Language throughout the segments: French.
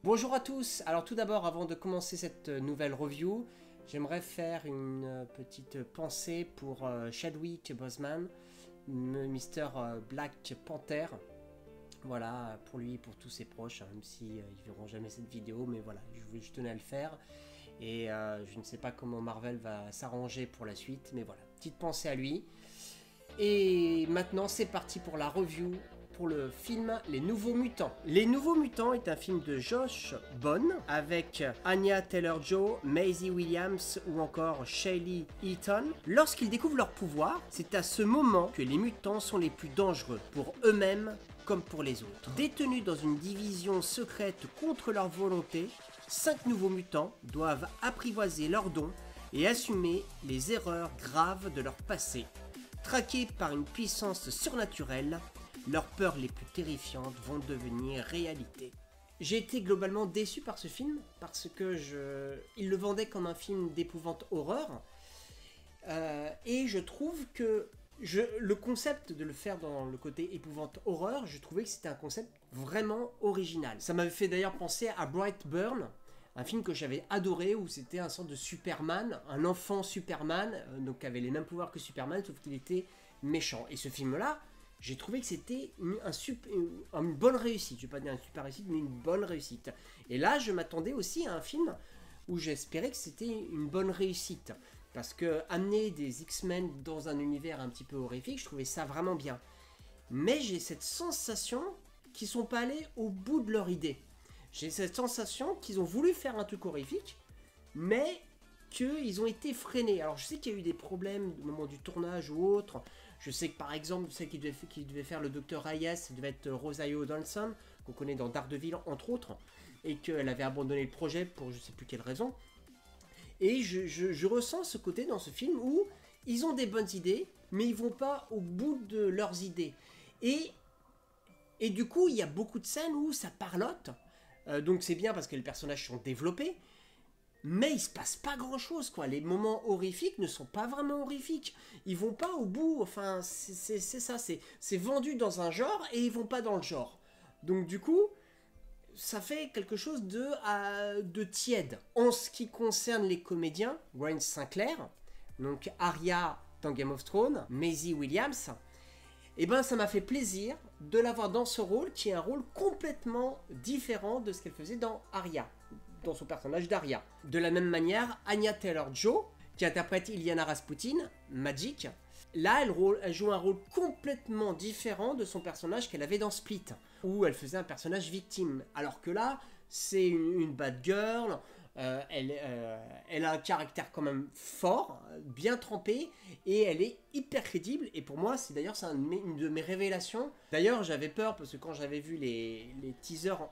Bonjour à tous. Alors tout d'abord, avant de commencer cette nouvelle review, j'aimerais faire une petite pensée pour Chadwick Boseman, Mr. Black Panther. Voilà, pour lui et pour tous ses proches, hein, même si ils verront jamais cette vidéo, mais voilà, je tenais à le faire. Et je ne sais pas comment Marvel va s'arranger pour la suite, mais voilà, petite pensée à lui. Et maintenant, c'est parti pour la review pour le film Les Nouveaux Mutants. Les Nouveaux Mutants est un film de Josh Bohn avec Anya Taylor-Joy, Maisie Williams ou encore Shaylee Eaton. Lorsqu'ils découvrent leur pouvoir, c'est à ce moment que les mutants sont les plus dangereux pour eux-mêmes comme pour les autres. Détenus dans une division secrète contre leur volonté, 5 nouveaux mutants doivent apprivoiser leurs dons et assumer les erreurs graves de leur passé. Traqués par une puissance surnaturelle, leurs peurs les plus terrifiantes vont devenir réalité. J'ai été globalement déçu par ce film parce que il le vendait comme un film d'épouvante horreur et je trouve que le concept de le faire dans le côté épouvante horreur, je trouvais que c'était un concept vraiment original. Ça m'avait fait d'ailleurs penser à Brightburn, un film que j'avais adoré où c'était un sorte de Superman, un enfant Superman, donc qui avait les mêmes pouvoirs que Superman, sauf qu'il était méchant. Et ce film-là, j'ai trouvé que c'était une bonne réussite. Je ne vais pas dire une super réussite, mais une bonne réussite. Et là, je m'attendais aussi à un film où j'espérais que c'était une bonne réussite. Parce que amener des X-Men dans un univers un petit peu horrifique, je trouvais ça vraiment bien. Mais j'ai cette sensation qu'ils ne sont pas allés au bout de leur idée. J'ai cette sensation qu'ils ont voulu faire un truc horrifique, mais qu'ils ont été freinés. Alors je sais qu'il y a eu des problèmes au moment du tournage ou autre. Je sais que par exemple, celle qui devait faire le Dr. Hayes devait être Rosario Dawson, qu'on connaît dans Daredevil entre autres, et qu'elle avait abandonné le projet pour je sais plus quelle raison. Et je ressens ce côté dans ce film où ils ont des bonnes idées, mais ils vont pas au bout de leurs idées. Et du coup, il y a beaucoup de scènes où ça parlote. Donc c'est bien parce que les personnages sont développés, mais il se passe pas grand chose quoi. Les moments horrifiques ne sont pas vraiment horrifiques. Ils vont pas au bout, enfin c'est ça, c'est vendu dans un genre et ils vont pas dans le genre. Donc du coup, ça fait quelque chose de tiède. En ce qui concerne les comédiens, Ryan Sinclair, donc Arya dans Game of Thrones, Maisie Williams, et ben ça m'a fait plaisir de la voir dans ce rôle qui est un rôle complètement différent de ce qu'elle faisait dans Arya, dans son personnage d'Arya. De la même manière, Anya Taylor-Joy, qui interprète Illyana Rasputin, Magic, là elle joue un rôle complètement différent de son personnage qu'elle avait dans Split, où elle faisait un personnage victime. Alors que là, c'est une bad girl, elle a un caractère quand même fort, bien trempé, et elle est hyper crédible. Et pour moi, c'est une de mes révélations. D'ailleurs, j'avais peur parce que quand j'avais vu les teasers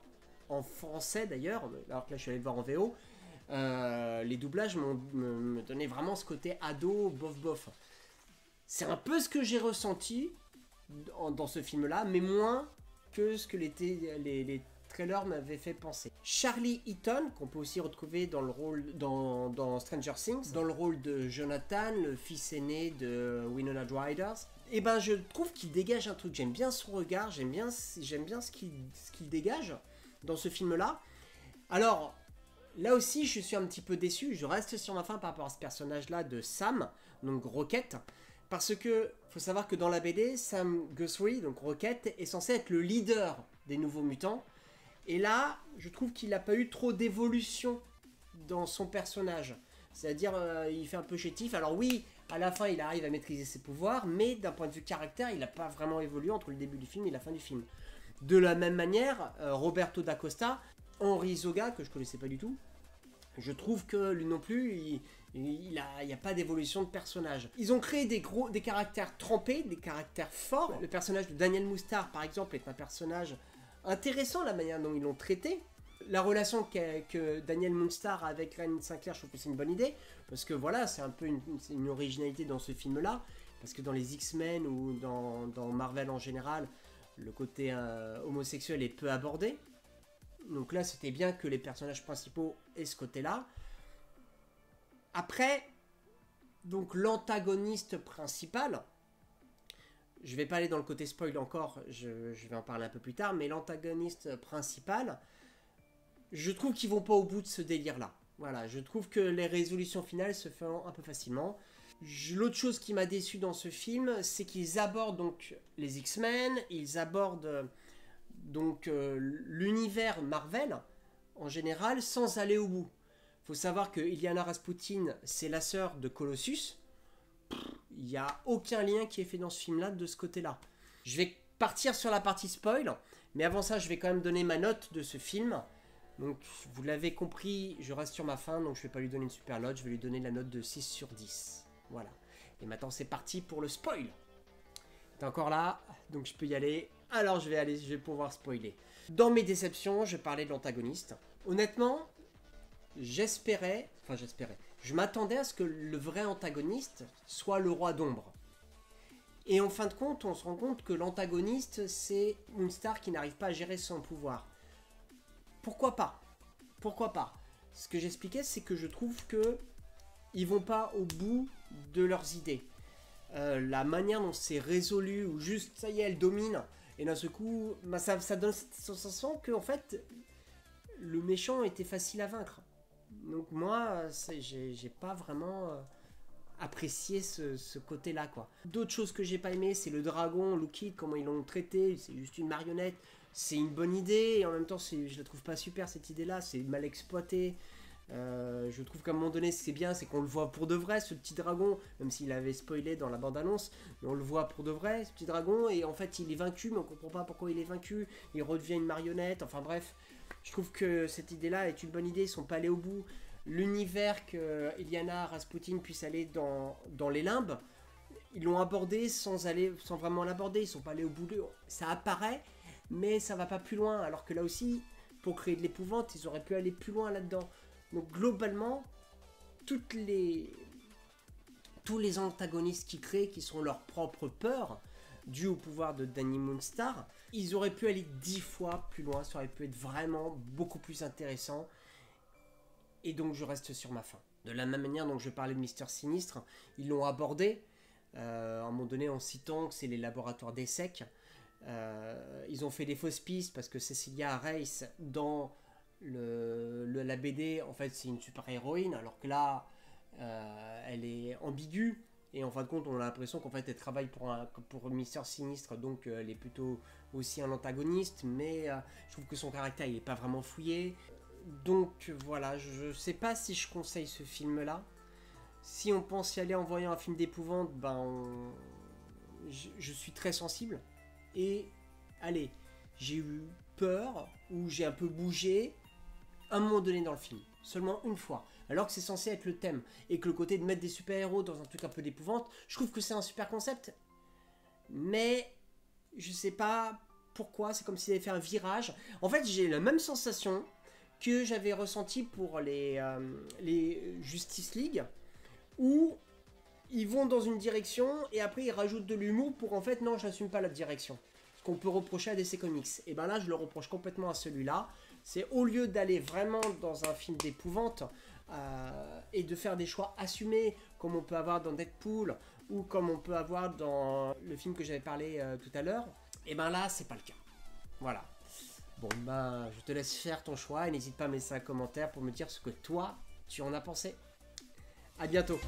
en français d'ailleurs, alors que là je suis allé le voir en VO, les doublages me donnaient vraiment ce côté ado, bof bof. C'est un peu ce que j'ai ressenti dans ce film-là, mais moins que ce que les trailers m'avaient fait penser. Charlie Eaton, qu'on peut aussi retrouver dans le rôle dans Stranger Things, dans le rôle de Jonathan, le fils aîné de Winona Ryder, et ben je trouve qu'il dégage un truc. J'aime bien son regard, j'aime bien ce qu'il dégage dans ce film-là. Alors, là aussi, je suis un petit peu déçu. Je reste sur ma faim par rapport à ce personnage-là de Sam, donc Rocket. Parce que, faut savoir que dans la BD, Sam Guthrie, donc Rocket, est censé être le leader des Nouveaux Mutants. Et là, je trouve qu'il n'a pas eu trop d'évolution dans son personnage. C'est-à-dire, il fait un peu chétif. Alors oui, à la fin, il arrive à maîtriser ses pouvoirs, mais d'un point de vue caractère, il n'a pas vraiment évolué entre le début du film et la fin du film. De la même manière, Roberto da Costa, Henry Zoga, que je connaissais pas du tout, je trouve que lui non plus, il n'y a pas d'évolution de personnage. Ils ont créé des caractères trempés, des caractères forts. Le personnage de Daniel Moustar, par exemple, est un personnage intéressant, la manière dont ils l'ont traité. La relation que Daniel Moonstar a avec Ryan Sinclair, je trouve que c'est une bonne idée, parce que voilà, c'est un peu une originalité dans ce film-là, parce que dans les X-Men ou dans Marvel en général, le côté homosexuel est peu abordé. Donc là, c'était bien que les personnages principaux aient ce côté-là. Après, donc l'antagoniste principal, je vais pas aller dans le côté spoil encore, je vais en parler un peu plus tard, mais l'antagoniste principal, je trouve qu'ils vont pas au bout de ce délire-là. Voilà, je trouve que les résolutions finales se font un peu facilement. L'autre chose qui m'a déçu dans ce film, c'est qu'ils abordent donc les X-Men, ils abordent donc l'univers Marvel en général sans aller au bout. Faut savoir que Illyana Rasputin, c'est la sœur de Colossus. Il n'y a aucun lien qui est fait dans ce film-là de ce côté-là. Je vais partir sur la partie spoil, mais avant ça, je vais quand même donner ma note de ce film. Donc, vous l'avez compris, je reste sur ma fin, donc je ne vais pas lui donner une super note, je vais lui donner la note de 6 sur 10. Voilà. Et maintenant, c'est parti pour le spoil. T'es encore là, donc je peux y aller. Alors, je vais pouvoir spoiler. Dans mes déceptions, je parlais de l'antagoniste. Honnêtement, j'espérais, je m'attendais à ce que le vrai antagoniste soit le roi d'ombre. Et en fin de compte, on se rend compte que l'antagoniste, c'est Moonstar qui n'arrive pas à gérer son pouvoir. Pourquoi pas? Pourquoi pas? Ce que j'expliquais, c'est que je trouve que ils vont pas au bout de leurs idées. La manière dont c'est résolu, ou juste, ça y est, elle domine, et d'un seul coup, bah, ça donne cette sensation que, en fait, le méchant était facile à vaincre. Donc moi, j'ai pas vraiment apprécié ce côté-là, quoi. D'autres choses que j'ai pas aimé, c'est le dragon, Loki, comment ils l'ont traité, c'est juste une marionnette. C'est une bonne idée, et en même temps, je la trouve pas super, cette idée-là, c'est mal exploité. Je trouve qu'à un moment donné, c'est bien, c'est qu'on le voit pour de vrai, ce petit dragon, même s'il avait spoilé dans la bande-annonce, mais on le voit pour de vrai, ce petit dragon, et en fait, il est vaincu, mais on comprend pas pourquoi il est vaincu, il redevient une marionnette, enfin bref. Je trouve que cette idée-là est une bonne idée, ils sont pas allés au bout. L'univers que Illyana Rasputin puisse aller dans les limbes, ils l'ont abordé sans vraiment l'aborder, ils sont pas allés au bout. Ça apparaît, mais ça va pas plus loin, alors que là aussi, pour créer de l'épouvante, ils auraient pu aller plus loin là-dedans. Donc globalement, tous les antagonistes qu'ils créent, qui sont leurs propres peurs, dues au pouvoir de Danny Moonstar, ils auraient pu aller 10 fois plus loin, ça aurait pu être vraiment beaucoup plus intéressant. Et donc je reste sur ma fin. De la même manière dont je parlais de Mister Sinistre, ils l'ont abordé, à un moment donné en citant que c'est les laboratoires d'ESSEC. Ils ont fait des fausses pistes parce que Cecilia Reyes, dans la BD, en fait c'est une super héroïne, alors que là elle est ambiguë, et en fin de compte on a l'impression qu'en fait elle travaille pour Mister Sinistre, donc elle est plutôt aussi un antagoniste, mais je trouve que son caractère il est pas vraiment fouillé. Donc voilà, je sais pas si je conseille ce film là. Si on pense y aller en voyant un film d'épouvante, je suis très sensible, et allez, j'ai eu peur, ou j'ai un peu bougé à un moment donné dans le film, seulement une fois, alors que c'est censé être le thème, et que le côté de mettre des super-héros dans un truc un peu d'épouvante, je trouve que c'est un super concept, mais je sais pas pourquoi, c'est comme s'il avait fait un virage. En fait, j'ai la même sensation que j'avais ressenti pour les Justice League, où ils vont dans une direction, et après ils rajoutent de l'humour pour en fait, non, je n'assume pas la direction. Ce qu'on peut reprocher à DC Comics. Et ben là, je le reproche complètement à celui-là. C'est au lieu d'aller vraiment dans un film d'épouvante et de faire des choix assumés, comme on peut avoir dans Deadpool, ou comme on peut avoir dans le film que j'avais parlé tout à l'heure, et ben là, c'est pas le cas. Voilà. Bon, je te laisse faire ton choix, et n'hésite pas à me laisser un commentaire pour me dire ce que toi, tu en as pensé. À bientôt.